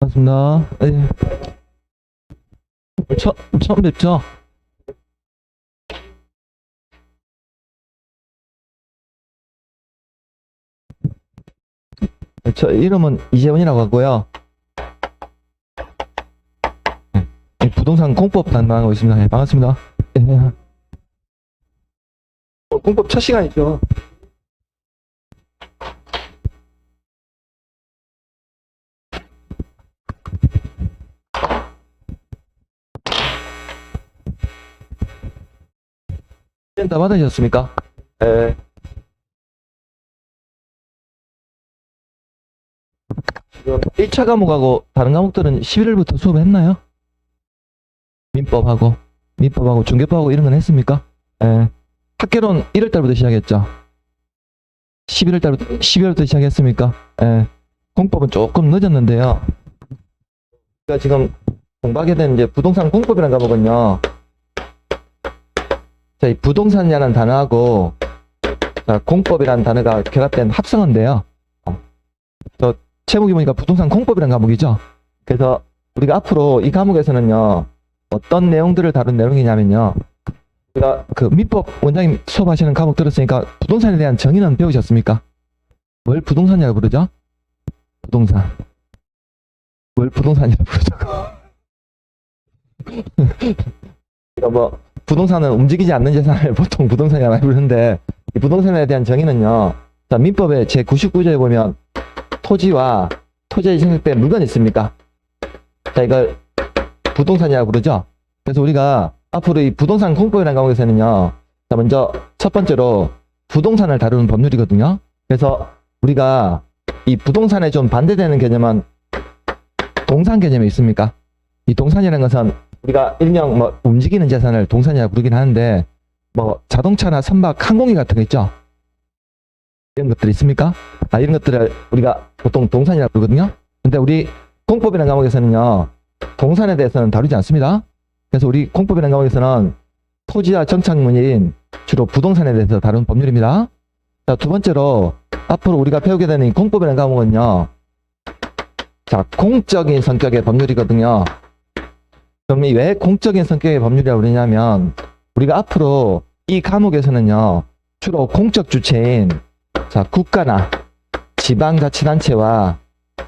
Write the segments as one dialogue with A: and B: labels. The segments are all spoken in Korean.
A: 반갑습니다. 네. 처음 뵙죠? 저 이름은 이재원이라고 하고요. 네, 부동산 공법 담당하고 있습니다. 네, 반갑습니다. 네. 공법 첫 시간이죠. 다 받으셨습니까? 네. 1차 과목하고 다른 과목들은 11월부터 수업했나요? 민법하고 중개법하고 이런 건 했습니까? 예. 학개론 1월달부터 시작했죠. 12월부터 시작했습니까? 예. 공법은 조금 늦었는데요. 제가 지금 공부하게 된 이제 부동산 공법이라는 과목은요. 자, 이 부동산이라는 단어하고 자, 공법이라는 단어가 결합된 합성어인데요. 저 제목이 보니까 부동산 공법이라는 과목이죠. 그래서 우리가 앞으로 이 과목에서는요. 어떤 내용들을 다룬 내용이냐면요. 우리가 그 민법 원장님 수업하시는 과목 들었으니까 부동산에 대한 정의는 배우셨습니까? 뭘 부동산이라고 부르죠? 부동산. 뭘 부동산이라고 부르죠? 그러니까 뭐 부동산은 움직이지 않는 재산을 보통 부동산이라고 많이 부르는데 이 부동산에 대한 정의는요. 자, 민법의 제99조에 보면 토지와 토지에 생략된 물건이 있습니까? 자, 이걸 부동산이라고 부르죠. 그래서 우리가 앞으로 이 부동산 공법이라는 과목에서는요. 자, 먼저 첫 번째로 부동산을 다루는 법률이거든요. 그래서 우리가 이 부동산에 좀 반대되는 개념은 동산 개념이 있습니까? 이 동산이라는 것은 우리가 일명 뭐 움직이는 재산을 동산이라고 부르긴 하는데 뭐 자동차나 선박, 항공기 같은 거 있죠? 이런 것들 있습니까? 이런 것들을 우리가 보통 동산이라고 부르거든요. 근데 우리 공법이라는 과목에서는요. 동산에 대해서는 다루지 않습니다. 그래서 우리 공법이라는 과목에서는 토지와 정착물인 주로 부동산에 대해서 다룬 법률입니다. 자, 두 번째로 앞으로 우리가 배우게 되는 이 공법이라는 과목은요. 자, 공적인 성격의 법률이거든요. 그럼 왜 공적인 성격의 법률이라고 그러냐면 우리가 앞으로 이 과목에서는요. 주로 공적 주체인 자, 국가나 지방자치단체와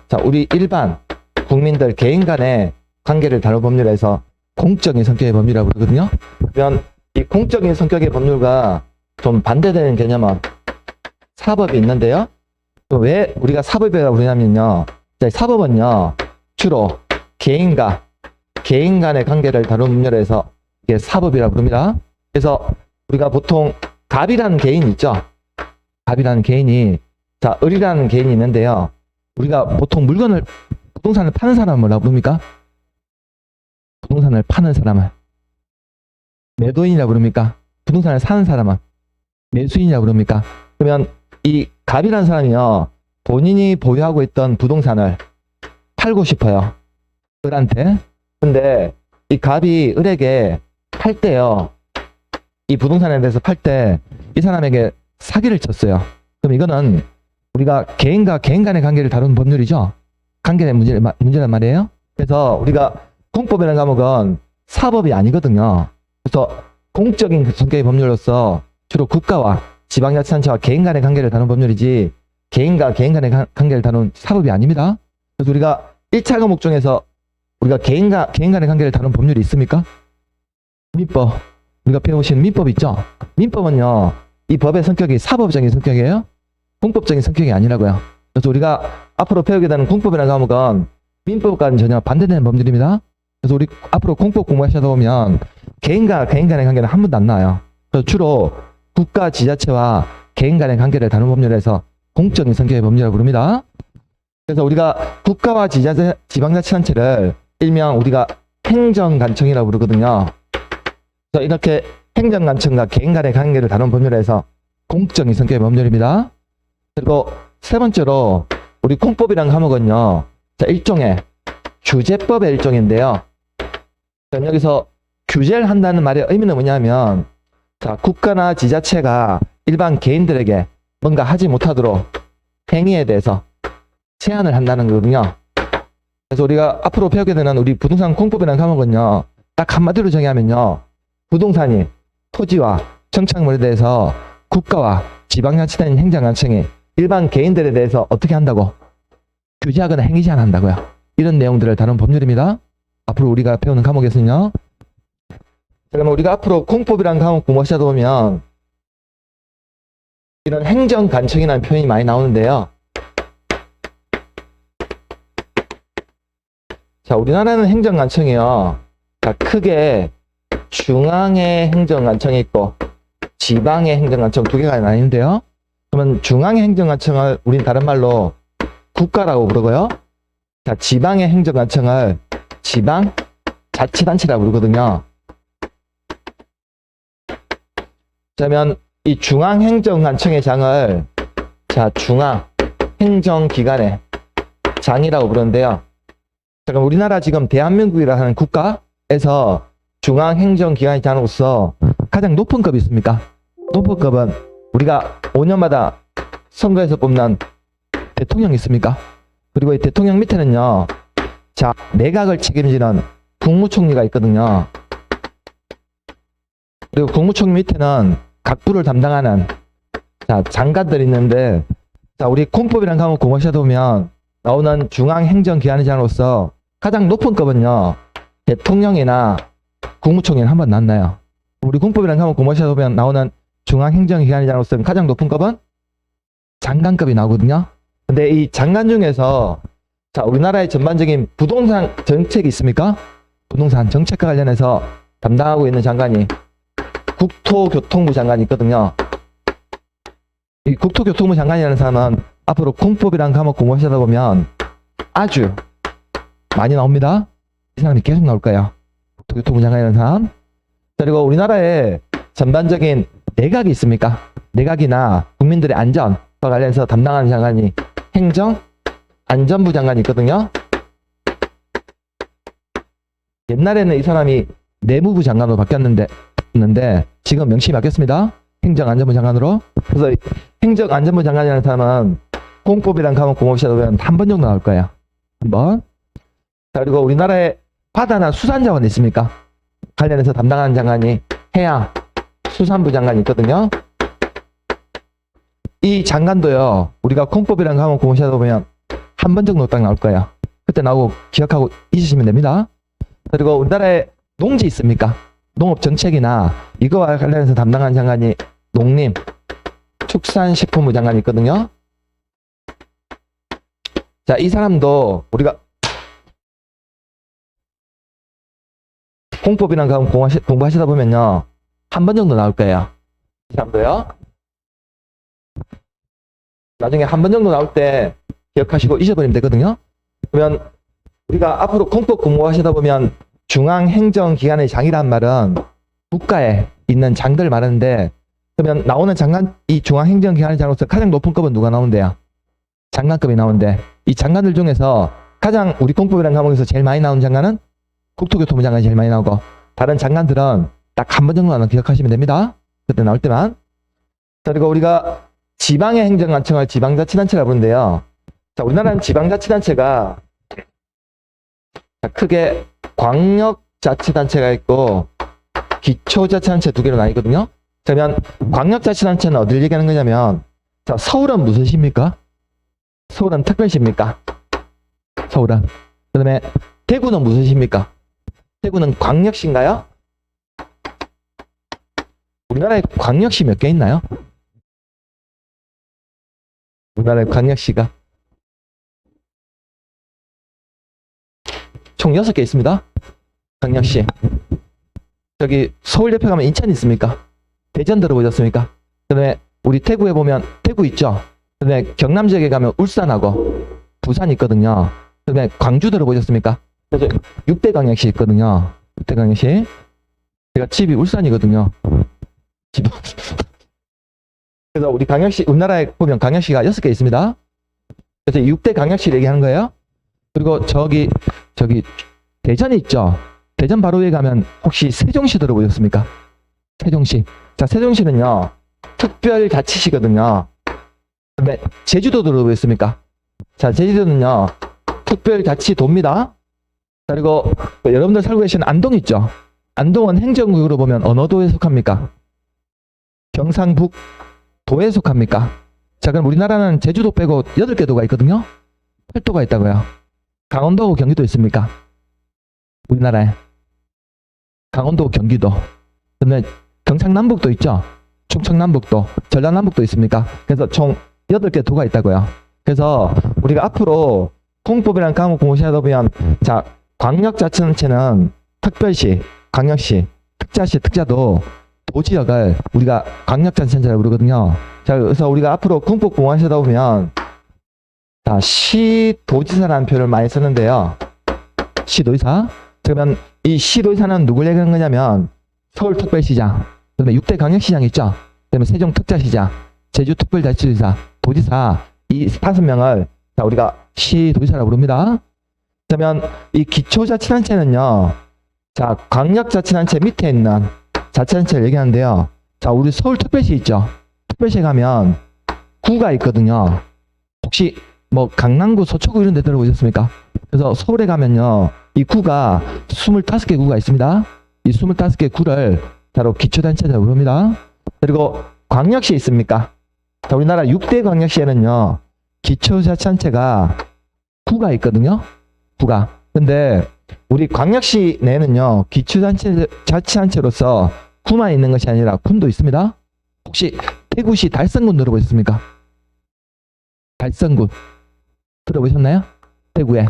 A: 자, 우리 일반 국민들 개인 간의 관계를 다룬 법률에서 공적인 성격의 법률이라고 그러거든요. 그러면 이 공적인 성격의 법률과 좀 반대되는 개념은 사법이 있는데요. 또 왜 우리가 사법이라고 그러냐면요. 자, 사법은요. 주로 개인 간의 관계를 다룬 법률에서 이게 사법이라고 부릅니다. 그래서 우리가 보통 갑이라는 개인이 있죠. 갑이라는 개인이 자, 을이라는 개인이 있는데요. 우리가 보통 부동산을 파는 사람을 뭐라고 부릅니까? 부동산을 파는 사람을 매도인이라고 부릅니까? 부동산을 사는 사람은 매수인이라고 부릅니까? 그러면 이 갑이라는 사람이요. 본인이 보유하고 있던 부동산을 팔고 싶어요. 을한테. 근데 이 갑이 을에게 팔 때요. 이 부동산에 대해서 팔 때 이 사람에게 사기를 쳤어요. 그럼 이거는 우리가 개인과 개인 간의 관계를 다루는 법률이죠. 관계의 문제란 말이에요. 그래서 우리가 공법이라는 과목은 사법이 아니거든요. 그래서 공적인 성격의 법률로서 주로 국가와 지방자치단체와 개인 간의 관계를 다루는 법률이지 개인과 개인 간의 관계를 다루는 사법이 아닙니다. 그래서 우리가 1차 과목 중에서 우리가 개인과 개인 간의 관계를 다루는 법률이 있습니까? 민법. 우리가 배우신 민법 있죠? 민법은요. 이 법의 성격이 사법적인 성격이에요. 공법적인 성격이 아니라고요. 그래서 우리가 앞으로 배우게 되는 공법이라는 과목은 민법과는 전혀 반대되는 법률입니다. 그래서 우리 앞으로 공법 공부하시다 보면 개인과 개인 간의 관계는 한 번도 안 나와요. 그래서 주로 국가 지자체와 개인 간의 관계를 다루는 법률에서 공적인 성격의 법률이라고 부릅니다. 그래서 우리가 국가와 지방자치단체를 일명 우리가 행정관청이라고 부르거든요. 그래서 이렇게 행정관청과 개인 간의 관계를 다루는 법률에서 공적인 성격의 법률입니다. 그리고 세 번째로 우리 공법이라는 과목은요. 자, 일종의 규제법의 일종인데요. 그럼 여기서 규제를 한다는 말의 의미는 뭐냐면 자, 국가나 지자체가 일반 개인들에게 뭔가 하지 못하도록 행위에 대해서 제한을 한다는 거거든요. 그래서 우리가 앞으로 배우게 되는 우리 부동산 공법이라는 과목은요, 딱 한마디로 정의하면요, 부동산이 토지와 정착물에 대해서 국가와 지방자치단체 행정관청이 일반 개인들에 대해서 어떻게 한다고? 규제하거나 행위 제한한다고요. 이런 내용들을 다룬 법률입니다. 앞으로 우리가 배우는 과목에서는요. 자, 그러면 우리가 앞으로 공법이라는 과목 공부하시다 보면 이런 행정관청이라는 표현이 많이 나오는데요. 자, 우리나라는 행정관청이요. 자, 크게 중앙의 행정관청이 있고 지방의 행정관청 두 개가 나뉘는데요. 그러면 중앙의 행정관청을 우린 다른 말로 국가라고 부르고요. 자, 지방의 행정관청을 지방자치단체라고 부르거든요. 그러면 이 중앙행정관청의 장을 자, 중앙행정기관의 장이라고 부르는데요. 자, 그럼 우리나라 지금 대한민국이라 하는 국가에서 중앙행정기관의 장으로서 가장 높은 급이 있습니까? 높은 급은 우리가 5년마다 선거에서 뽑는 대통령이 있습니까? 그리고 이 대통령 밑에는요, 자, 내각을 책임지는 국무총리가 있거든요. 그리고 국무총리 밑에는 각 부를 담당하는 자, 장관들이 있는데, 자, 우리 공법이라는 과목 공부하시다 보면 나오는 중앙행정기관의 장으로서 가장 높은 급은요, 대통령이나 국무총리는 한 번 났나요? 우리 공법이라는 과목 공부하시다 보면 나오는 중앙행정기관의 장으로서 가장 높은 급은 장관급이 나오거든요. 근데 이 장관 중에서 자, 우리나라의 전반적인 부동산 정책이 있습니까? 부동산 정책과 관련해서 담당하고 있는 장관이 국토교통부 장관이 있거든요. 이 국토교통부 장관이라는 사람은 앞으로 공법이라는 과목 공부하시다 보면 아주 많이 나옵니다. 이 사람이 계속 나올 거예요. 국토교통부 장관이라는 사람. 그리고 우리나라에 전반적인 내각이 있습니까? 내각이나 국민들의 안전과 관련해서 담당하는 장관이 행정안전부 장관이 있거든요. 옛날에는 이 사람이 내무부 장관으로 바뀌었는데 지금 명칭이 바뀌었습니다. 행정안전부 장관으로. 그래서 행정안전부 장관이라는 사람은 공법이라는 과목 공부하시다 보면 한 번 정도 나올 거예요. 한 번. 자, 그리고 우리나라에 바다나 수산자원이 있습니까? 관련해서 담당하는 장관이 해양수산부 장관이 있거든요. 이 장관도요, 우리가 공법이라는 과목 공부하시다 보면 한 번 정도 딱 나올 거예요. 그때 나오고 기억하고 있으시면 됩니다. 그리고 우리나라에 농지 있습니까? 농업 정책이나 이거와 관련해서 담당하는 장관이 농림축산식품부 장관이 있거든요. 자, 이 사람도 우리가 공법이라는 과목 공부하시다 보면요, 한 번 정도 나올 거예요. 이 사람도요. 나중에 한 번 정도 나올 때 기억하시고 잊어버리면 되거든요. 그러면 우리가 앞으로 공법 공부하시다 보면 중앙행정기관의 장이란 말은 국가에 있는 장들 말하는데, 그러면 나오는 장관, 이 중앙행정기관의 장으로서 가장 높은 급은 누가 나온대요? 장관급이 나오는데, 이 장관들 중에서 가장 우리 공법이라는 과목에서 제일 많이 나오는 장관은 국토교통부 장관이 제일 많이 나오고, 다른 장관들은 딱 한 번 정도는 기억하시면 됩니다. 그때 나올 때만. 자, 그리고 우리가 지방의 행정관청을 지방자치단체라고 부르는데요. 자, 우리나라는 지방자치단체가 크게 광역자치단체가 있고 기초자치단체 두 개로 나뉘거든요. 그러면 광역자치단체는 어딜 얘기하는 거냐면, 자, 서울은 무슨 시입니까? 서울은 특별시입니까? 서울은. 그 다음에 대구는 무슨 시입니까? 대구는 광역시인가요? 우리나라에 광역시 몇 개 있나요? 우리나라에 광역시가 총 6개 있습니다. 광역시. 저기 서울옆에 가면 인천 있습니까? 대전 들어보셨습니까? 그 다음에 우리 대구에 보면 대구 있죠? 그 다음에 경남 지역에 가면 울산하고 부산 있거든요. 그 다음에 광주 들어보셨습니까? 그래서 6대 광역시 있거든요. 6대 광역시. 제가 집이 울산이거든요. 그래서 우리 광역시, 우리나라에 보면 광역시가 6개 있습니다. 그래서 6대 광역시를 얘기하는 거예요. 그리고 저기 대전이 있죠. 대전 바로 위에 가면 혹시 세종시 들어보셨습니까? 세종시. 자, 세종시는요, 특별자치시거든요. 근데 제주도 들어보셨습니까? 자, 제주도는요, 특별자치도입니다. 그리고 여러분들 살고 계시는 안동 있죠? 안동은 행정구역으로 보면 어느 도에 속합니까? 경상북도에 속합니까? 자, 그럼 우리나라는 제주도 빼고 8개 도가 있거든요? 8도가 있다고요. 강원도하고 경기도 있습니까? 우리나라에. 강원도, 경기도. 그다음에 경상남북도 있죠? 충청남북도, 전라남북도 있습니까? 그래서 총 8개 도가 있다고요. 그래서 우리가 앞으로 공법이라는 과목 공부하다 보면, 자, 광역자치단체는 특별시, 광역시, 특자시, 특자도 도지역을 우리가 광역자치단체라고 부르거든요. 자, 그래서 우리가 앞으로 공법 공부하시다 보면, 자, 시도지사라는 표현을 많이 쓰는데요. 시도지사. 그러면 이 시도지사는 누굴 얘기하는 거냐면, 서울특별시장, 그다음에 6대 광역시장 있죠. 그다음에 세종특자시장, 제주특별자치도지사, 도지사, 이 5명을 자, 우리가 시도지사라고 부릅니다. 그러면 이 기초자치단체는요, 자, 광역자치단체 밑에 있는 자치단체를 얘기하는데요. 자, 우리 서울특별시 있죠. 특별시에 가면 구가 있거든요. 혹시 뭐 강남구, 서초구 이런 데 들어보셨습니까? 그래서 서울에 가면요, 이 구가 25개 구가 있습니다. 이 25개 구를 바로 기초단체라고 부릅니다. 그리고 광역시 있습니까? 자, 우리나라 6대 광역시에는요, 기초자치단체가 구가 있거든요. 구가. 근데 우리 광역시 내에는요, 기초자치단체로서 구만 있는 것이 아니라 군도 있습니다. 혹시 대구시 달성군 들어보셨습니까? 달성군 들어보셨나요? 대구에.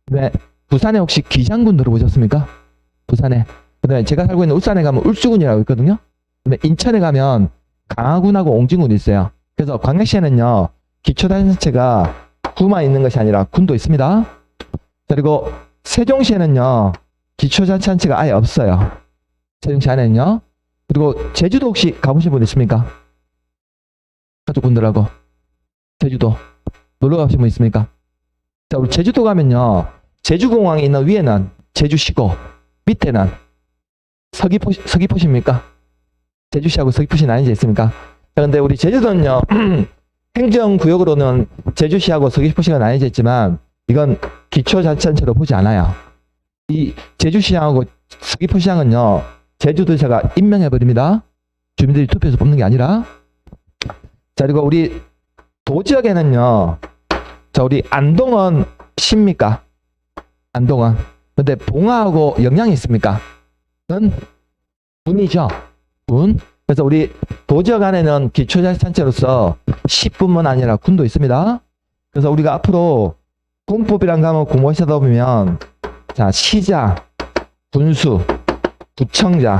A: 네. 부산에 혹시 기장군 들어보셨습니까? 부산에. 그다음에 제가 살고 있는 울산에 가면 울주군이라고 있거든요. 근데 인천에 가면 강화군하고 옹진군이 있어요. 그래서 광역시에는요, 기초단체가 구만 있는 것이 아니라 군도 있습니다. 그리고 세종시에는요, 기초자치단체가 아예 없어요. 세종시 안에는요. 그리고 제주도 혹시 가보신 분 있습니까? 가족분들하고 제주도 놀러 가보신 분 있습니까? 자, 우리 제주도 가면요, 제주공항에 있는 위에는 제주시고 밑에는 서귀포시입니까? 제주시하고 서귀포시 나뉘어져 있습니까? 자, 근데 우리 제주도는요, 행정구역으로는 제주시하고 서귀포시가 나뉘어져 있지만, 이건 기초자치단체로 보지 않아요. 이 제주시장하고 서귀포시장은요, 제주도지사가 임명해버립니다. 주민들이 투표해서 뽑는 게 아니라. 자, 그리고 우리 도지역에는요, 자, 우리 안동은 시입니까? 안동은. 근데 봉화하고 영양이 있습니까? 는 군이죠. 군. 그래서 우리 도지역 안에는 기초자치단체로서 시뿐만 아니라 군도 있습니다. 그래서 우리가 앞으로 공법이란 과목 공부하시다 보면, 자, 시장, 군수, 구청장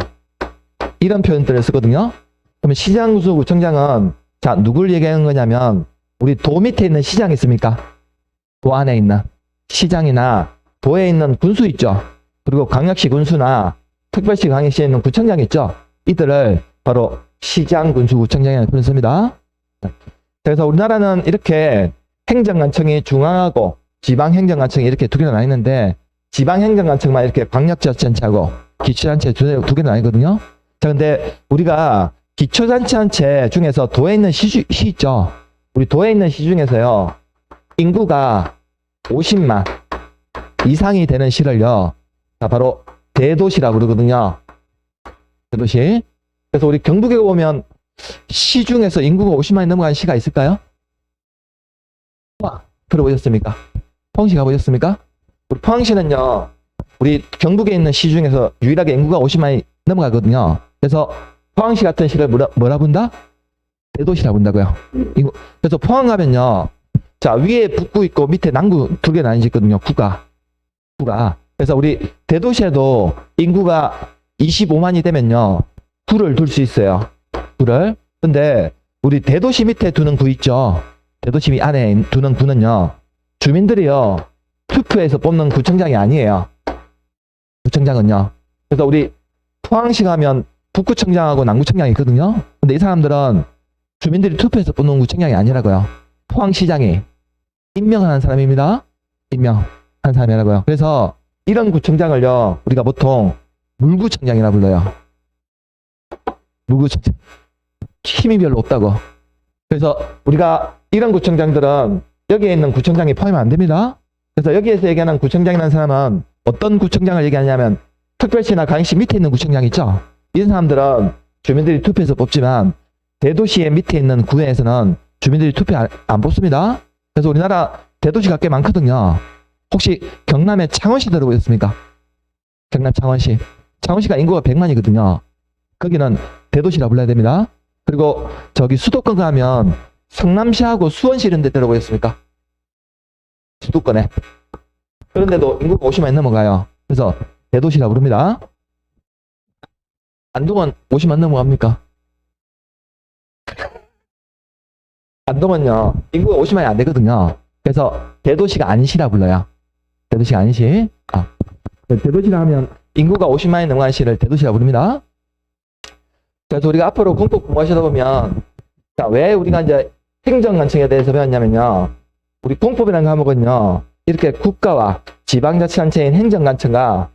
A: 이런 표현들을 쓰거든요. 그러면 시장, 군수, 구청장은 자, 누굴 얘기하는 거냐면, 우리 도 밑에 있는 시장 있습니까? 도 안에 있는 시장이나 도에 있는 군수 있죠. 그리고 광역시 군수나 특별시 광역시에 있는 구청장 있죠. 이들을 바로 시장, 군수, 구청장이라는 표현을 씁니다. 그래서 우리나라는 이렇게 행정관청이 중앙하고 지방행정관청이 이렇게 두 개로 나뉘는데, 지방행정관청만 이렇게 광역자치단체하고 기초단체 두 개로 나뉘거든요. 자, 근데 우리가 기초자치단체 중에서 도에 있는 시 있죠. 우리 도에 있는 시 중에서요, 인구가 50만 이상이 되는 시를요, 자, 바로 대도시라고 부르거든요. 대도시. 그래서 우리 경북에 보면 시 중에서 인구가 50만이 넘어가는 시가 있을까요? 포항 들어보셨습니까? 포항시 가보셨습니까? 우리 포항시는요, 우리 경북에 있는 시 중에서 유일하게 인구가 50만이 넘어가거든요. 그래서 포항시 같은 시를 뭐라 본다? 대도시라고 본다고요. 그래서 포항 가면요, 자, 위에 북구 있고 밑에 남구 두 개 나뉘어져 있거든요. 구가. 그래서 우리 대도시에도 인구가 25만이 되면요, 구를 둘 수 있어요. 구를. 근데 우리 대도시 밑에 두는 구 있죠. 대도시 안에 두는 구는요, 주민들이요, 투표해서 뽑는 구청장이 아니에요. 구청장은요. 그래서 우리 포항시 가면 북구청장하고 남구청장이 있거든요. 근데 이 사람들은 주민들이 투표해서 뽑는 구청장이 아니라고요. 포항시장이 임명한 사람입니다. 임명한 사람이라고요. 그래서 이런 구청장을요, 우리가 보통 물구청장이라 불러요. 물구청장. 힘이 별로 없다고. 그래서 우리가 이런 구청장들은 여기에 있는 구청장이 포함이 안 됩니다. 그래서 여기에서 얘기하는 구청장이라는 사람은 어떤 구청장을 얘기하냐면 특별시나 강시 밑에 있는 구청장 있죠. 이런 사람들은 주민들이 투표해서 뽑지만 대도시의 밑에 있는 구에서는 주민들이 투표 안 뽑습니다. 그래서 우리나라 대도시가 꽤 많거든요. 혹시 경남의 창원시 들어보셨습니까? 경남 창원시. 창원시가 인구가 100만이거든요. 거기는 대도시라 불러야 됩니다. 그리고 저기 수도권 가면 성남시하고 수원시 이런 데 들어보셨습니까? 수도권에. 그런데도 인구가 50만이 넘어가요. 그래서 대도시라 부릅니다. 안동은 50만 넘어갑니까? 안동은요, 인구가 50만이 안 되거든요. 그래서 대도시가 아닌 시라 불러요. 대도시가 아닌 시. 대도시라 하면 인구가 50만이 넘어가는 시를 대도시라 부릅니다. 그래서 우리가 앞으로 공법 공부하시다 보면, 자, 왜 우리가 이제 행정관청에 대해서 배웠냐면요. 우리 공법이라는 과목은요, 이렇게 국가와 지방자치단체인 행정관청과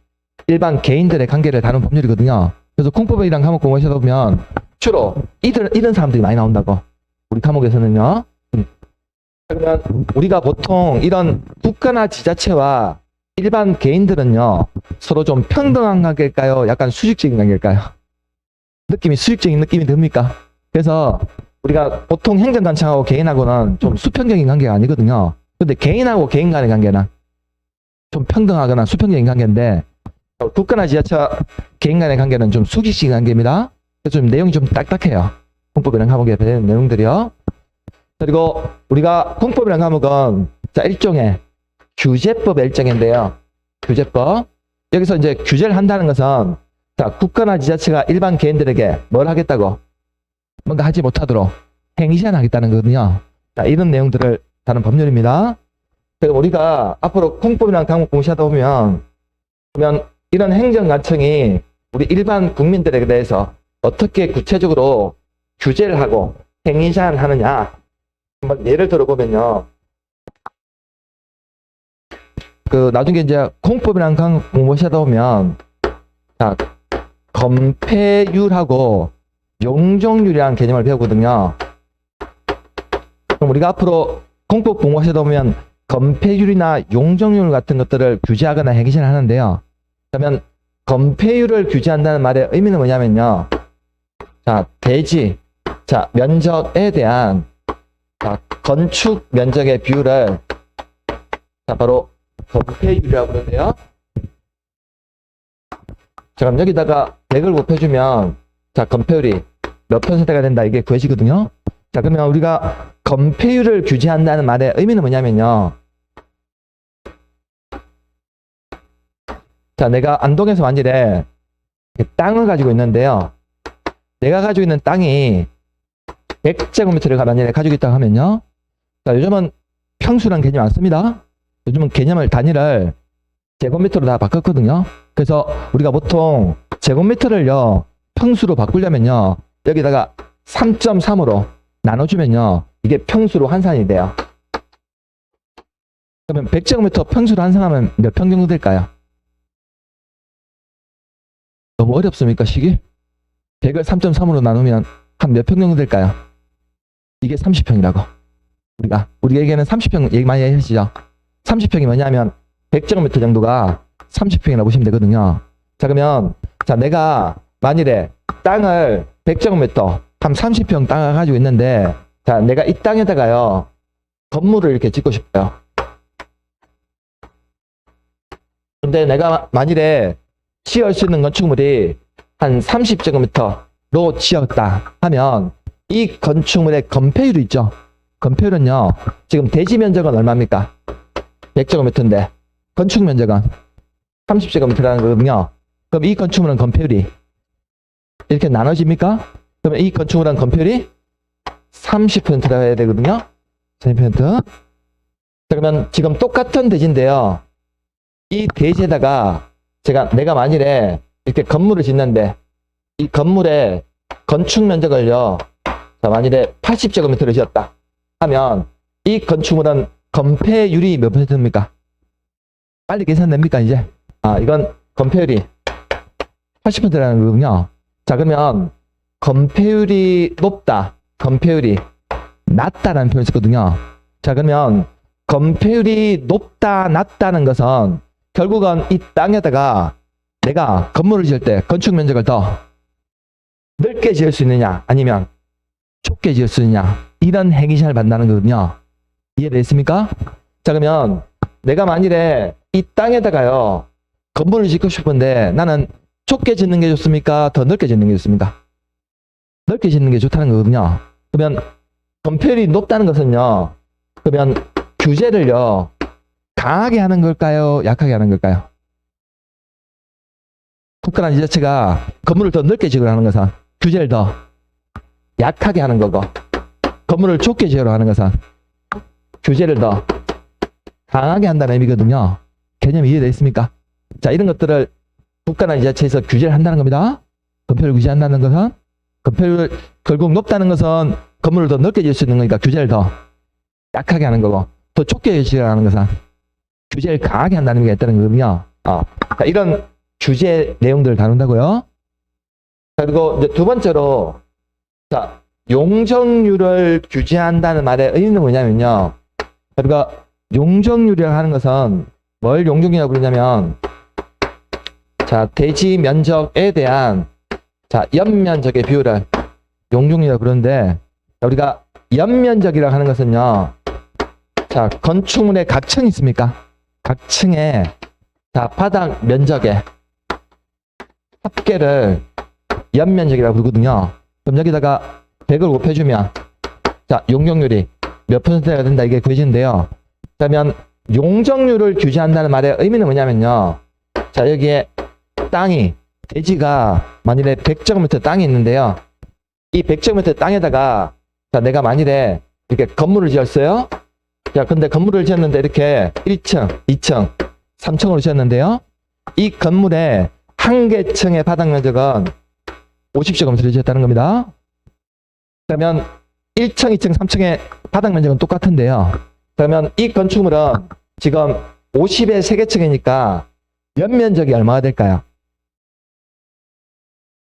A: 일반 개인들의 관계를 다룬 법률이거든요. 그래서 공법이라는 과목 공부하시다 보면 주로 이런 사람들이 많이 나온다고. 우리 과목에서는요. 그러면 우리가 보통 이런 국가나 지자체와 일반 개인들은요, 서로 좀 평등한 관계일까요? 약간 수직적인 관계일까요? 느낌이 수직적인 느낌이 듭니까? 그래서 우리가 보통 행정관청하고 개인하고는 좀 수평적인 관계가 아니거든요. 근데 개인하고 개인 간의 관계는 좀 평등하거나 수평적인 관계인데, 국가나 지자체와 개인 간의 관계는 좀 수직적인 관계입니다. 그래서 좀 내용이 좀 딱딱해요. 공법이라는 과목에 배운 내용들이요. 그리고 우리가 공법이라는 과목은 자, 일종의 규제법의 일종인데요. 규제법. 여기서 이제 규제를 한다는 것은 자, 국가나 지자체가 일반 개인들에게 뭘 하겠다고? 뭔가 하지 못하도록 행위 제한하겠다는 거거든요. 자, 이런 내용들을 다룬 법률입니다. 그리고 우리가 앞으로 공법이라는 과목 공부하다 보면 이런 행정관청이 우리 일반 국민들에 대해서 어떻게 구체적으로 규제를 하고 행위 제한하느냐. 한번 예를 들어보면요. 나중에 이제 공법이라는 과목 공부하다 보면 자, 건폐율하고 용적률이라는 개념을 배우거든요. 그럼 우리가 앞으로 공법 공부하시다 보면 건폐율이나 용적률 같은 것들을 규제하거나 행위 제한하는데요. 그러면 건폐율을 규제한다는 말의 의미는 뭐냐면요. 자, 대지, 자, 면적에 대한 자, 건축 면적의 비율을 자, 바로 건폐율이라고 그러는데요. 자, 그럼 여기다가 100을 곱해주면 자, 건폐율이 몇 %가 된다 이게 구해지거든요. 자, 그러면 우리가 건폐율을 규제한다는 말의 의미는 뭐냐면요. 자, 내가 안동에서 만일에 땅을 가지고 있는데요. 내가 가지고 있는 땅이 100제곱미터를 만일에 가지고 있다고 하면요. 자, 요즘은 평수라는 개념 안 씁니다. 요즘은 개념을 단위를 제곱미터로 다 바꿨거든요. 그래서 우리가 보통 제곱미터를요, 평수로 바꾸려면요, 여기다가 3.3으로 나눠주면요, 이게 평수로 환산이 돼요. 그러면 100제곱미터 평수로 환산하면 몇 평 정도 될까요? 너무 어렵습니까, 식이? 100을 3.3으로 나누면 한 몇 평 정도 될까요? 이게 30평이라고. 우리에게는 30평 얘기 많이 하시죠? 30평이 뭐냐면 100제곱미터 정도가 30평이라고 보시면 되거든요. 자, 그러면 자, 내가 만일에 땅을 100제곱미터 한 30평 땅을 가지고 있는데 자, 내가 이 땅에다가요, 건물을 이렇게 짓고 싶어요. 근데 내가 만일에 지을 수 있는 건축물이 한 30제곱미터로 지었다 하면 이 건축물의 건폐율이 있죠. 건폐율은요, 지금 대지 면적은 얼마입니까? 100제곱미터인데 건축 면적은 30제곱미터라는 거거든요. 그럼 이 건축물은 건폐율이 이렇게 나눠집니까? 그러면 이 건축물은 건폐율이 30%라고 해야 되거든요. 30%. 그러면 지금 똑같은 대지인데요. 이 대지에다가 내가 만일에 이렇게 건물을 짓는데 이 건물의 건축 면적을요, 자, 만일에 80제곱미터를 지었다 하면 이 건축물은 건폐율이 몇 %입니까? 빨리 계산됩니까, 이제? 이건 건폐율이 80%라는 거거든요. 자, 그러면 건폐율이 높다, 건폐율이 낮다라는 표현이 있거든요. 자, 그러면 건폐율이 높다, 낮다는 것은 결국은 이 땅에다가 내가 건물을 지을 때 건축 면적을 더 넓게 지을 수 있느냐, 아니면 좁게 지을 수 있느냐, 이런 행위시험을 받는다는 거거든요. 이해됐습니까? 자, 그러면 내가 만일에 이 땅에다가요, 건물을 짓고 싶은데 나는 좁게 짓는 게 좋습니까? 더 넓게 짓는 게 좋습니까? 넓게 짓는 게 좋다는 거거든요. 그러면 건폐율이 높다는 것은요, 그러면 규제를요, 강하게 하는 걸까요? 약하게 하는 걸까요? 국가나 지자체가 건물을 더 넓게 지으려 하는 것은 규제를 더 약하게 하는 거고, 건물을 좁게 지으려 하는 것은 규제를 더 강하게 한다는 의미거든요. 개념이 이해되어 있습니까? 자, 이런 것들을 국가나 지자체에서 규제를 한다는 겁니다. 건폐율을 규제한다는 것은, 건폐율을 결국 높다는 것은 건물을 더 넓게 지을 수 있는 거니까 규제를 더 약하게 하는 거고, 더 좁게 지으라는 것은 규제를 강하게 한다는 의미가 있다는 거거든요. 자, 이런 규제 내용들을 다룬다고요. 자, 그리고 이제 두 번째로, 자, 용적률을 규제한다는 말의 의미는 뭐냐면요. 그러니까 용적률이라고 하는 것은 뭘 용적률이라고 부르냐면, 자, 대지 면적에 대한, 자, 연면적의 비율을 용적률이라고 부르는데, 우리가 연면적이라고 하는 것은요, 자, 건축물의 각 층이 있습니까? 각 층에, 자, 바닥 면적의 합계를 연면적이라고 부르거든요. 그럼 여기다가 100을 곱해주면, 자, 용적률이 몇 퍼센트가 된다, 이게 구해지는데요. 그러면 용적률을 규제한다는 말의 의미는 뭐냐면요. 자, 여기에 땅이, 대지가 만일에 100제곱미터 땅이 있는데요. 이 100제곱미터 땅에다가, 자, 내가 만일에 이렇게 건물을 지었어요. 자, 근데 건물을 지었는데 이렇게 1층, 2층, 3층으로 지었는데요. 이 건물의 한 개 층의 바닥 면적은 50제곱미터를 지었다는 겁니다. 그러면 1층, 2층, 3층의 바닥 면적은 똑같은데요. 그러면 이 건축물은 지금 50의 3개 층이니까 연면적이 얼마가 될까요?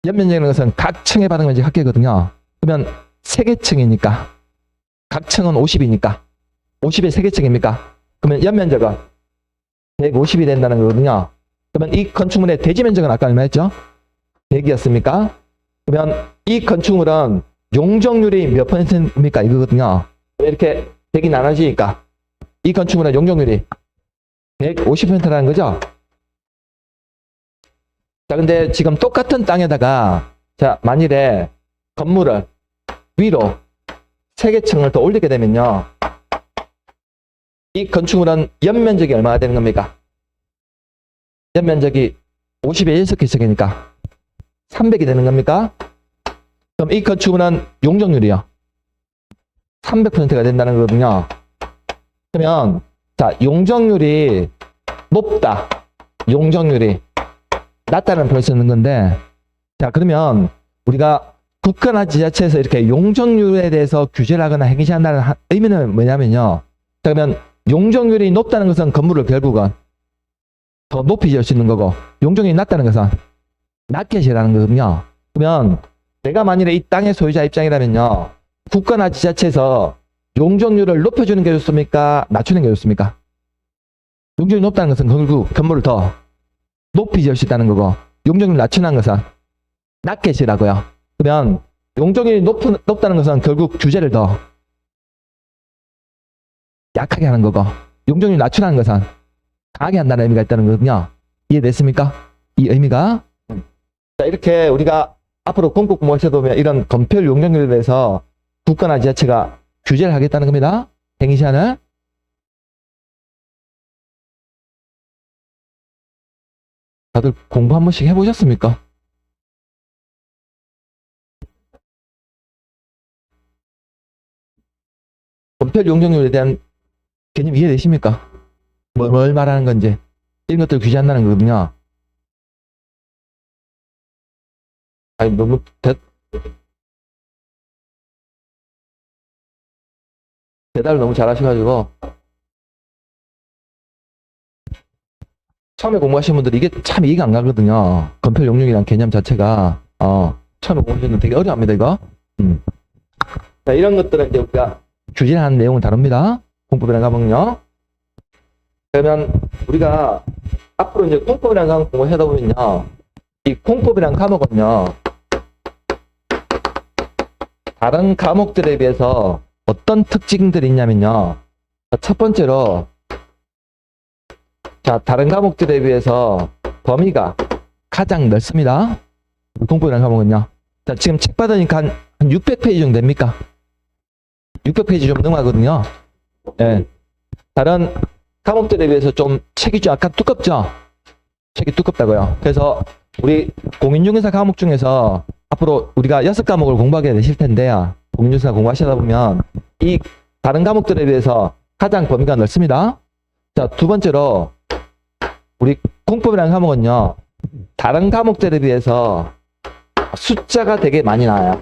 A: 연면적이라는 것은 각 층의 바닥 면적이 합계거든요. 그러면 3개 층이니까, 각 층은 50이니까 50의 3개 층입니까? 그러면 연면적은 150이 된다는 거거든요. 그러면 이 건축물의 대지 면적은 아까 얼마였죠? 100이었습니까? 그러면 이 건축물은 용적률이 몇 퍼센트입니까? 이거거든요. 이렇게 100이 나눠지니까 이 건축물은 용적률이 150%라는 거죠. 자, 근데 지금 똑같은 땅에다가, 자, 만일에 건물을 위로 3개 층을 더 올리게 되면요, 이 건축물은 연면적이 얼마나 되는 겁니까? 연면적이 50의 1석 층이니까 300이 되는 겁니까? 그럼 이 건축물은 용적률이요, 300%가 된다는 거거든요. 그러면, 자, 용적률이 높다, 용적률이 낮다는 표현을 쓰는 건데, 자, 그러면 우리가 국가나 지자체에서 이렇게 용적률에 대해서 규제를 하거나 행시한다는 의미는 뭐냐면요. 자, 그러면 용적률이 높다는 것은 건물을 결국은 더 높이 지을 수 있는 거고, 용적률이 낮다는 것은 낮게 지으라는 거거든요. 그러면 내가 만일에 이 땅의 소유자 입장이라면요, 국가나 지자체에서 용적률을 높여주는 게 좋습니까? 낮추는 게 좋습니까? 용적률이 높다는 것은 결국 건물을 더 높이 지을 수 있다는 거고, 용적률을 낮추는 것은 낮게 지으라고요. 그러면 용적률이 높다는 것은 결국 규제를 더 약하게 하는 거고, 용적률을 낮추라는 것은 강하게 한다는 의미가 있다는 거거든요. 이해됐습니까? 이 의미가. 자, 이렇게 우리가 앞으로 공법 공부하셔도 보면 이런 건폐율 용적률에 대해서 국가나 지자체가 규제를 하겠다는 겁니다. 행위 시한을. 다들 공부 한 번씩 해보셨습니까? 건폐율 용적률에 대한 개념 이해되십니까? 뭘 말하는 건지, 이런 것들 규제한다는 거거든요. 아니, 너무 대답을 너무 잘하셔가지고, 처음에 공부하신 분들이 이게 참 이해가 안 가거든요. 건폐율 용적이라는 개념 자체가, 처음에 공부하시는 되게 어려워합니다, 이거. 자, 이런 것들은 이제 우리가 규제하는 내용을 다룹니다. 공법이라는 과목은요. 그러면 우리가 앞으로 이제 공법이라는 과목 공부하다 보면요, 이 공법이라는 과목은요, 다른 과목들에 비해서 어떤 특징들이 있냐면요, 첫 번째로, 자, 다른 과목들에 비해서 범위가 가장 넓습니다. 공법이라는 과목은요. 자, 지금 책 받으니까 한 600페이지 정도 됩니까? 600페이지 좀 넘어가거든요. 예. 다른 과목들에 비해서 좀 책이 좀 약간 두껍죠? 책이 두껍다고요. 그래서 우리 공인중개사 과목 중에서 앞으로 우리가 6과목을 공부하게 되실 텐데요. 공인중개사 공부하시다 보면 이 다른 과목들에 비해서 가장 범위가 넓습니다. 자, 두 번째로 우리 공법이라는 과목은요, 다른 과목들에 비해서 숫자가 되게 많이 나와요.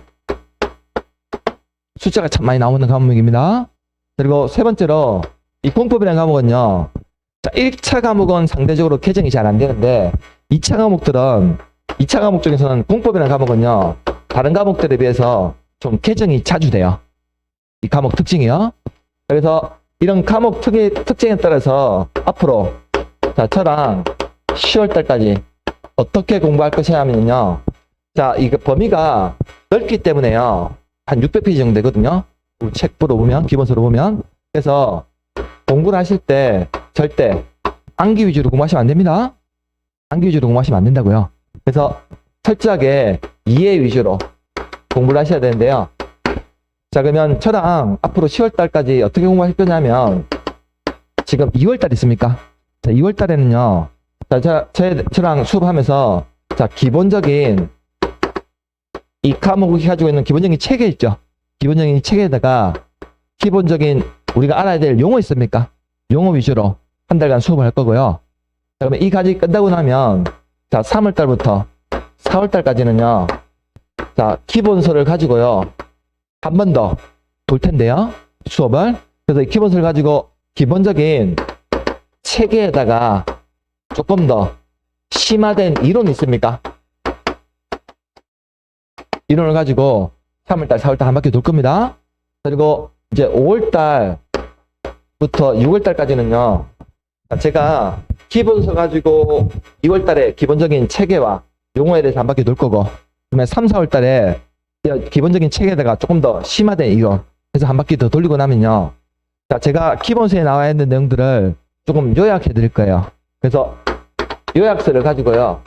A: 숫자가 참 많이 나오는 과목입니다. 그리고 세 번째로 이 공법이라는 과목은요, 자, 1차 과목은 상대적으로 개정이 잘 안 되는데 2차 과목 중에서는 공법이라는 과목은요, 다른 과목들에 비해서 좀 개정이 자주 돼요. 이 과목 특징이요. 그래서 이런 과목 특징에 따라서 앞으로, 자, 저랑 10월달까지 어떻게 공부할 것이냐 하면요, 자, 이거 범위가 넓기 때문에요, 한 600페이지 정도 되거든요. 책보로 보면, 기본서로 보면. 그래서 공부를 하실 때 절대 암기 위주로 공부하시면 안 됩니다. 암기 위주로 공부하시면 안 된다고요. 그래서 철저하게 이해 위주로 공부를 하셔야 되는데요. 자, 그러면 저랑 앞으로 10월달까지 어떻게 공부하실 거냐면, 지금 2월달 있습니까? 자, 2월달에는요, 자, 저랑 수업하면서, 자, 기본적인 이 과목이 가지고 있는 기본적인 체계 있죠? 기본적인 체계에다가 기본적인 우리가 알아야 될 용어 있습니까? 용어 위주로 한 달간 수업을 할 거고요. 자, 그러면 이 과정이 끝나고 나면, 자, 3월달부터 4월달까지는요, 자, 기본서를 가지고요, 한 번 더 돌 텐데요, 수업을. 그래서 이 기본서를 가지고 기본적인 체계에다가 조금 더 심화된 이론이 있습니까? 이론을 가지고 3월달, 4월달 한 바퀴 돌 겁니다. 그리고 이제 5월달부터 6월달까지는요, 제가 기본서 가지고 2월달에 기본적인 체계와 용어에 대해서 한 바퀴 돌 거고, 그러면 3, 4월달에 기본적인 체계에다가 조금 더 심화된 이론 해서 한 바퀴 더 돌리고 나면요, 자, 제가 기본서에 나와 있는 내용들을 조금 요약해 드릴 거예요. 그래서 요약서를 가지고요,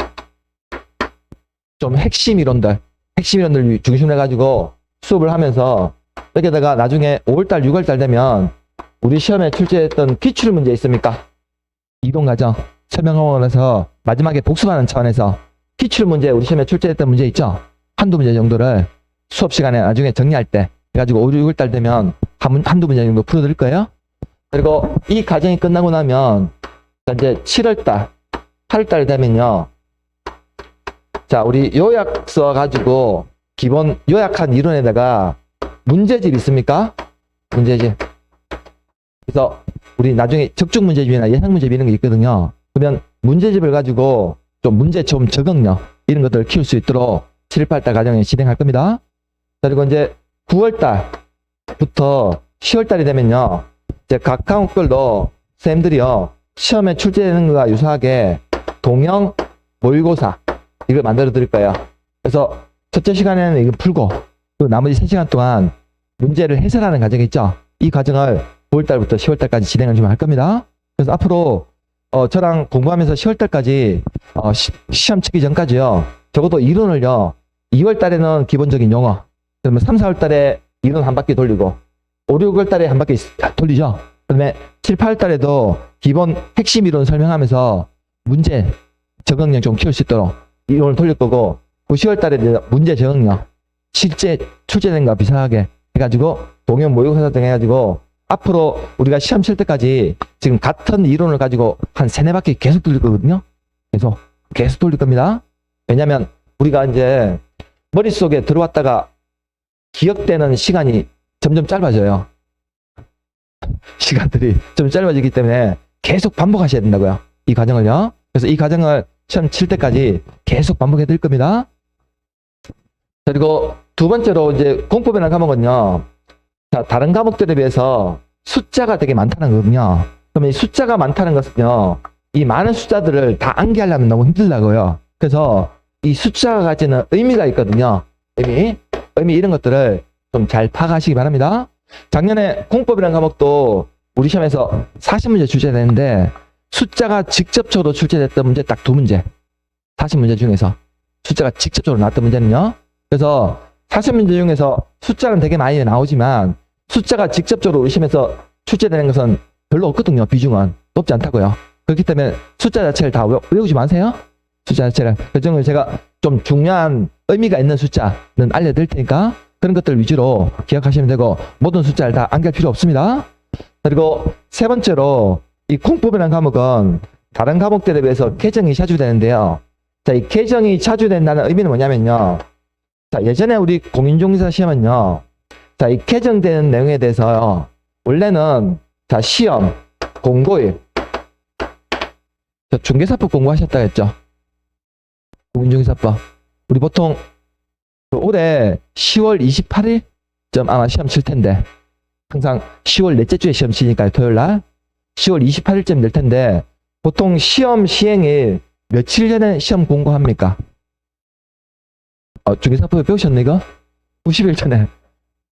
A: 좀 핵심 이론들 중심으로 해가지고 수업을 하면서, 여기다가 나중에 5월달, 6월달 되면 우리 시험에 출제했던 기출 문제 있습니까? 이론 과정 설명하고 나서 마지막에 복습하는 차원에서 기출 문제, 우리 시험에 출제했던 문제 있죠? 한두 문제 정도를 수업 시간에 나중에 정리할 때 해가지고 5, 6월달 되면 한두 문제 정도 풀어드릴 거예요. 그리고 이 과정이 끝나고 나면 이제 7월달, 8월달 되면요, 자, 우리 요약서 가지고 기본 요약한 이론에다가 문제집 있습니까? 문제집. 그래서 우리 나중에 적중 문제집이나 예상 문제집 이런 게 있거든요. 그러면 문제집을 가지고 좀 문제 좀 적응력 이런 것들을 키울 수 있도록 7, 8달 과정에 진행할 겁니다. 그리고 이제 9월달부터 10월달이 되면요, 이제 각 과목별로 선생님들이요, 시험에 출제되는 것과 유사하게 동형 모의고사 이걸 만들어 드릴 거예요. 그래서 첫째 시간에는 이거 풀고, 그리고 나머지 3시간 동안 문제를 해설하는 과정이 있죠. 이 과정을 9월달부터 10월달까지 진행을 좀 할 겁니다. 그래서 앞으로 저랑 공부하면서 10월달까지 시험 치기 전까지요, 적어도 이론을요, 2월달에는 기본적인 용어, 그러면 3, 4월달에 이론 한 바퀴 돌리고 5, 6월달에 한 바퀴 돌리죠. 그다음에 7, 8월달에도 기본 핵심 이론 설명하면서 문제 적응력 좀 키울 수 있도록 이론을 돌릴 거고, 9월달에 문제 적응력 실제 출제된 거 비슷하게 해가지고 동형 모의고사 등 해가지고 앞으로 우리가 시험 칠 때까지 지금 같은 이론을 가지고 한 3, 4바퀴 계속 돌릴 거거든요. 계속 돌릴 겁니다. 왜냐면 우리가 이제 머릿속에 들어왔다가 기억되는 시간이 점점 짧아져요. 시간들이 좀 짧아지기 때문에 계속 반복하셔야 된다고요, 이 과정을요. 그래서 이 과정을 시험 칠 때까지 계속 반복해 드릴 겁니다. 그리고 두 번째로 이제 공법이라는 과목은요, 자, 다른 과목들에 비해서 숫자가 되게 많다는 거거든요. 그러면 이 숫자가 많다는 것은요, 이 많은 숫자들을 다 암기하려면 너무 힘들다고요. 그래서 이 숫자가 가지는 의미가 있거든요. 의미 이런 것들을 좀 잘 파악하시기 바랍니다. 작년에 공법이라는 과목도 우리 시험에서 40문제 출제되는데 숫자가 직접적으로 출제됐던 문제 딱 2문제. 40문제 중에서 숫자가 직접적으로 나왔던 문제는요. 그래서 40문제 중에서 숫자는 되게 많이 나오지만 숫자가 직접적으로 우리 시험에서 출제되는 것은 별로 없거든요. 비중은 높지 않다고요. 그렇기 때문에 숫자 자체를 다 외우지 마세요. 숫자 자체를. 그래서 제가 좀 중요한 의미가 있는 숫자는 알려드릴 테니까 그런 것들 위주로 기억하시면 되고 모든 숫자를 다 암기할 필요 없습니다. 그리고 세 번째로 이 공법이라는 과목은 다른 과목들에 비해서 개정이 자주 되는데요. 자, 이 개정이 자주 된다는 의미는 뭐냐면요. 자, 예전에 우리 공인중개사 시험은요. 자, 이 개정되는 내용에 대해서요. 원래는 자, 시험, 공고일. 중개사법 공부하셨다 했죠. 공인중개사법. 우리 보통 올해 10월 28일쯤 아마 시험 칠 텐데 항상 10월 넷째 주에 시험 치니까요. 토요일날 10월 28일쯤 될 텐데 보통 시험 시행일 며칠 전에 시험 공고합니까? 중개사법에 배우셨네 이거? 90일 전에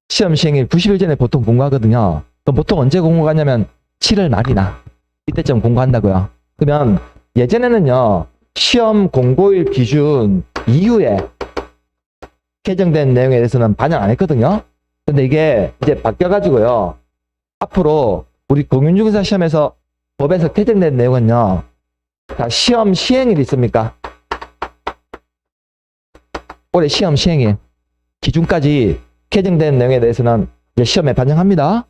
A: 시험 시행일 90일 전에 보통 공고하거든요. 그럼 보통 언제 공고하냐면 7월 말이나 이때쯤 공고한다고요. 그러면 예전에는요. 시험 공고일 기준 이후에 개정된 내용에 대해서는 반영 안 했거든요. 근데 이게 이제 바뀌어가지고요. 앞으로 우리 공인중개사 시험에서 법에서 개정된 내용은요. 자, 시험 시행일 있습니까? 올해 시험 시행일 기준까지 개정된 내용에 대해서는 이제 시험에 반영합니다.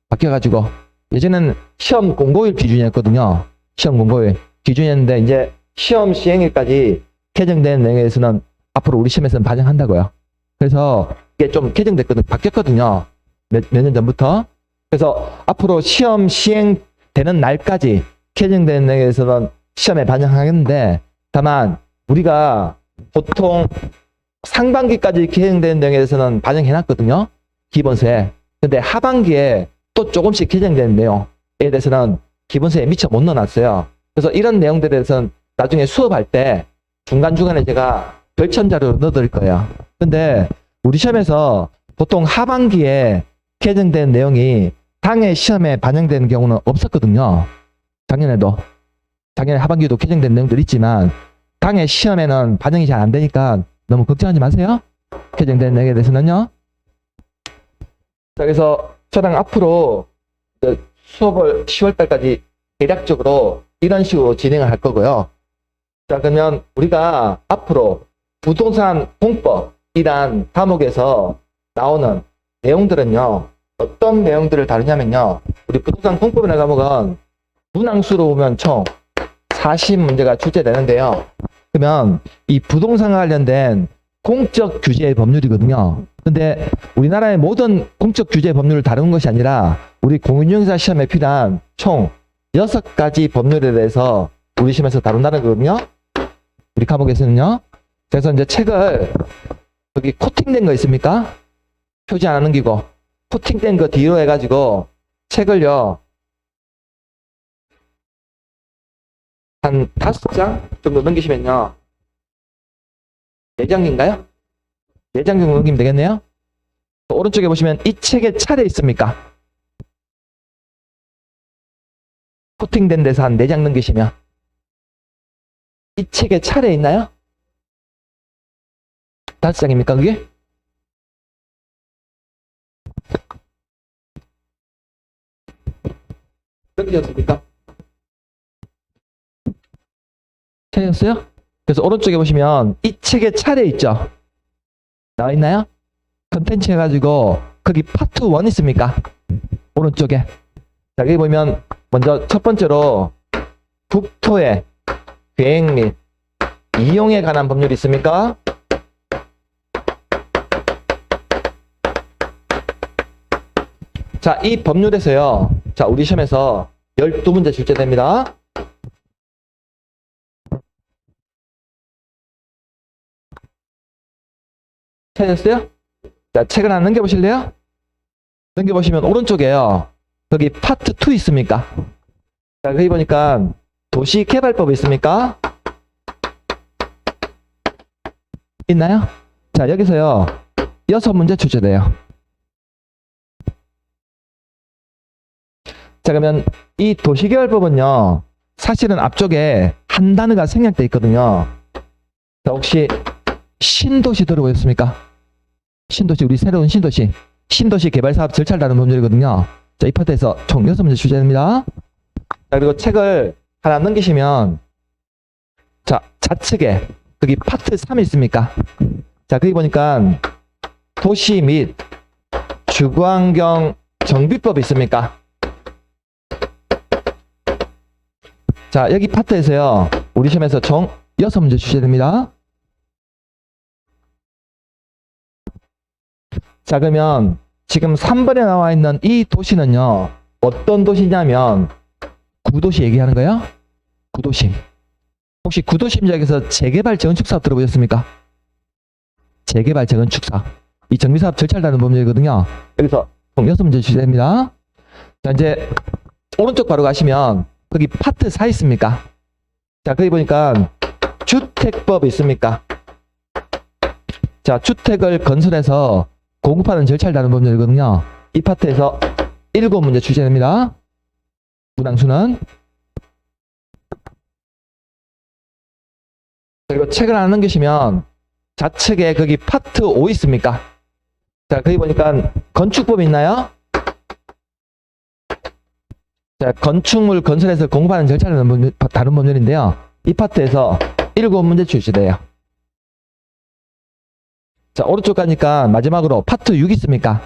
A: 바뀌어가지고 예전에는 시험 공고일 기준이었거든요. 시험 공고일 기준이었는데 이제 시험 시행일까지 개정된 내용에 대해서는 앞으로 우리 시험에서는 반영한다고요. 그래서 이게 좀 개정됐거든요. 바뀌었거든요. 몇 년 전부터. 그래서 앞으로 시험 시행되는 날까지 개정된 내용에 대해서는 시험에 반영하겠는데 다만 우리가 보통 상반기까지 개정된 내용에 대해서는 반영해놨거든요. 기본서에. 근데 하반기에 또 조금씩 개정된 내용에 대해서는 기본서에 미처 못 넣어놨어요. 그래서 이런 내용들에 대해서는 나중에 수업할 때 중간중간에 제가 별첨자료 넣어드릴 거예요. 근데 우리 시험에서 보통 하반기에 개정된 내용이 당해 시험에 반영되는 경우는 없었거든요. 작년에 하반기도 개정된 내용들 있지만 당해 시험에는 반영이 잘 안 되니까 너무 걱정하지 마세요. 개정된 내용에 대해서는요. 자, 그래서 저랑 앞으로 수업을 10월달까지 대략적으로 이런 식으로 진행을 할 거고요. 자, 그러면 우리가 앞으로 부동산 공법이란 과목에서 나오는 내용들은요. 어떤 내용들을 다루냐면요. 우리 부동산 공법이라는 과목은 문항수로 보면 총 40문제가 출제되는데요. 그러면 이 부동산과 관련된 공적 규제의 법률이거든요. 근데 우리나라의 모든 공적 규제 법률을 다루는 것이 아니라 우리 공인중개사 시험에 필요한 총 6가지 법률에 대해서 우리 시험에서 다룬다는 거거든요. 우리 과목에서는요. 그래서 이제 책을 여기 코팅된 거 있습니까? 표지 안 넘기고 코팅된 거 뒤로 해가지고 책을요. 한 5장 정도 넘기시면요. 4장인가요? 4장 정도 넘기면 되겠네요. 오른쪽에 보시면 이 책에 차례 있습니까? 코팅된 데서 한 4장 넘기시면 이 책에 차례 있나요? 5장입니까 그게? 넘기셨습니까? 찾으셨어요? 그래서 오른쪽에 보시면 이 책에 차례 있죠? 나와 있나요? 컨텐츠 해가지고 거기 파트 1 있습니까? 오른쪽에. 자, 여기 보면 먼저 첫 번째로 국토의 계획 및 이용에 관한 법률이 있습니까? 자, 이 법률에서요. 자, 우리 시험에서 12문제 출제됩니다. 찾으셨어요? 자, 책을 하나 넘겨보실래요? 넘겨보시면 오른쪽에요. 여기 파트 2 있습니까? 자, 거기 보니까 도시개발법이 있습니까? 있나요? 자, 여기서요. 6문제 출제돼요. 자, 그러면 이 도시개발법은요. 사실은 앞쪽에 한 단어가 생략돼 있거든요. 자, 혹시 신도시 들어보셨습니까? 신도시, 우리 새로운 신도시. 신도시 개발사업 절차를 다루는 법률이거든요. 자, 이 파트에서 총 6문제 출제됩니다. 자, 그리고 책을 하나 넘기시면, 자, 좌측에, 여기 파트 3이 있습니까? 자, 거기 보니까, 도시 및 주거환경 정비법이 있습니까? 자, 여기 파트에서요, 우리 시험에서 총 6문제 출제됩니다. 자, 그러면 지금 3번에 나와 있는 이 도시는요, 어떤 도시냐면, 구도시 얘기하는 거예요? 구도심. 혹시 구도심 지역에서 재개발 재건축 사업 들어보셨습니까? 재개발 재건축 사업. 이 정비사업 절차를 다루는 법률이거든요. 여기서 총 6문제 출제됩니다. 자, 이제 오른쪽 바로 가시면 거기 파트 4 있습니까? 자, 거기 보니까 주택법 있습니까? 자, 주택을 건설해서 공급하는 절차를 다루는 법률이거든요. 이 파트에서 7문제 출제됩니다. 문항수는. 그리고 책을 하나 넘기시면 좌측에 거기 파트 5 있습니까? 자, 거기 보니까 건축법이 있나요? 자, 건축물 건설해서 공급하는 절차를 다루는 법률인데요. 이 파트에서 7문제 출제돼요. 자, 오른쪽 가니까 마지막으로 파트 6 있습니까?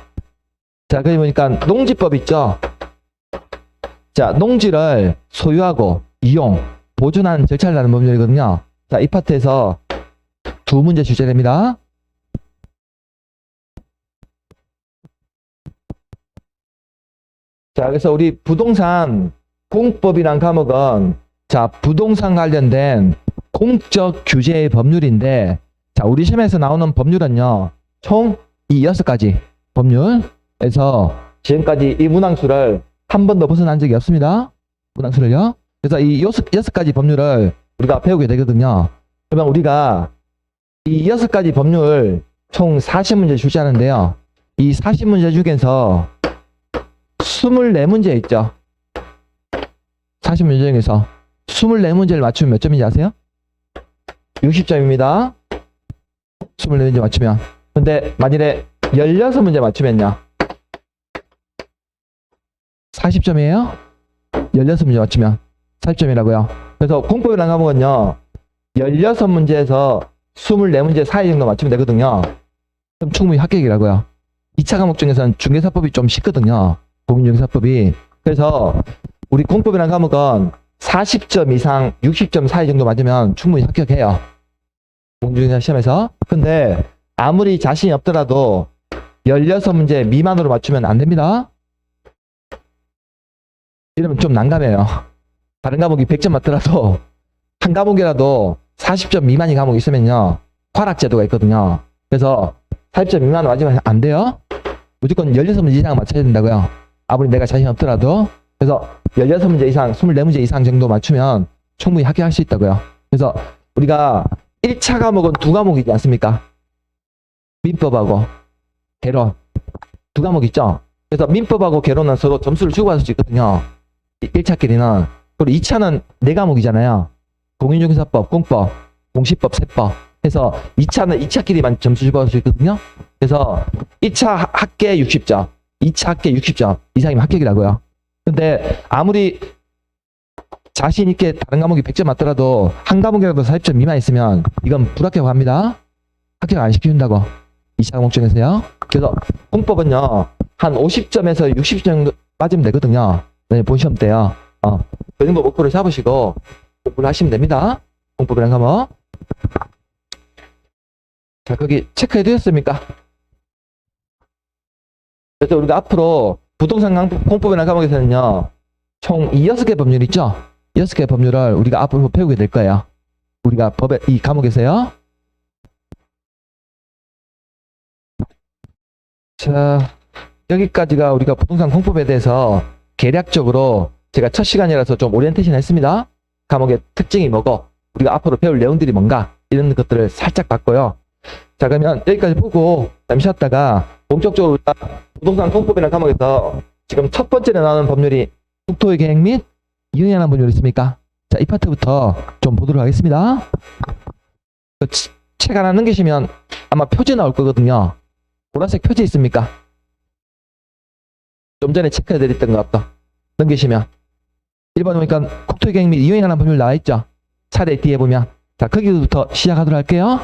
A: 자, 거기 보니까 농지법 있죠? 자, 농지를 소유하고 이용, 보존하는 절차를 다루는 법률이거든요. 자, 이 파트에서 2문제 출제됩니다. 자, 그래서 우리 부동산 공법이란 과목은, 자, 부동산 관련된 공적 규제의 법률인데, 자, 우리 시험에서 나오는 법률은요, 총 이 6가지 법률에서 지금까지 이 문항수를 한 번도 벗어난 적이 없습니다. 문항수를요. 그래서 이 6가지 법률을 우리가 배우게 되거든요. 그러면 우리가 이 6가지 법률 총 40문제 출제하는데요. 이 40문제 중에서 24문제 있죠. 40문제 중에서 24문제를 맞추면 몇 점인지 아세요? 60점입니다. 24문제 맞추면. 근데 만일에 16문제 맞추면요. 40점이에요? 16문제 맞추면 40점이라고요. 그래서 공법이라는 과목은요. 16문제에서 24문제 사이 정도 맞추면 되거든요. 그럼 충분히 합격이라고요. 2차 과목 중에서는 중개사법이 좀 쉽거든요. 공인중개사법이. 그래서 우리 공법이라는 과목은 40점 이상 60점 사이 정도 맞으면 충분히 합격해요. 공인중개사 시험에서. 근데 아무리 자신이 없더라도 16문제 미만으로 맞추면 안 됩니다. 이러면 좀 난감해요. 다른 과목이 100점 맞더라도 한 과목이라도 40점 미만의 과목이 있으면요. 과락제도가 있거든요. 그래서 40점 미만으로 맞으면 안 돼요. 무조건 16문제 이상 맞춰야 된다고요. 아무리 내가 자신 없더라도. 그래서 16문제 이상, 24문제 이상 정도 맞추면 충분히 합격할 수 있다고요. 그래서 우리가 1차 과목은 2과목이지 않습니까? 민법하고 개론 2과목 있죠? 그래서 민법하고 개론은 서로 점수를 주고받을 수 있거든요. 1차끼리는. 그리고 2차는 4과목이잖아요. 공인중개사법, 공법, 공시법, 세법 해서 2차는 2차끼리만 점수 주고받을 수 있거든요. 그래서 1차 합계 60점, 2차 합계 60점 이상이면 합격이라고요. 근데 아무리 자신 있게 다른 과목이 100점 맞더라도 한 과목이라도 40점 미만 있으면 이건 불합격 합니다. 합격 안 시켜준다고. 2차 과목 중에서요. 그래서 공법은요. 한 50점에서 60점 정도 맞으면 되거든요. 네, 본 시험 때요. 그 정도 목표를 잡으시고 공부를 하시면 됩니다. 공법이란 과목. 자, 거기 체크해 두셨습니까? 그래서 우리가 앞으로 부동산 공법이라는 과목에서는요. 총 이 6개 법률 있죠? 6개 법률을 우리가 앞으로 배우게 될 거예요. 우리가 법의 이 과목에서요. 자, 여기까지가 우리가 부동산 공법에 대해서 개략적으로 제가 첫 시간이라서 좀 오리엔테이션 했습니다. 과목의 특징이 뭐고 우리가 앞으로 배울 내용들이 뭔가 이런 것들을 살짝 봤고요. 자, 그러면 여기까지 보고 잠시 쉬었다가 본격적으로 우리가 부동산 통법이라는 과목에서 지금 첫 번째로 나오는 법률이 국토의 계획 및 이용에 관한 법률이 있습니까? 자, 이 파트부터 좀 보도록 하겠습니다. 책 하나 넘기시면 아마 표지 나올 거거든요. 보라색 표지 있습니까? 좀 전에 체크해드렸던 것도 넘기시면 1번 보니까 국토의 계획 및 이용에 관한 법률 나와있죠? 차례 뒤에 보면 자, 거기부터 시작하도록 할게요.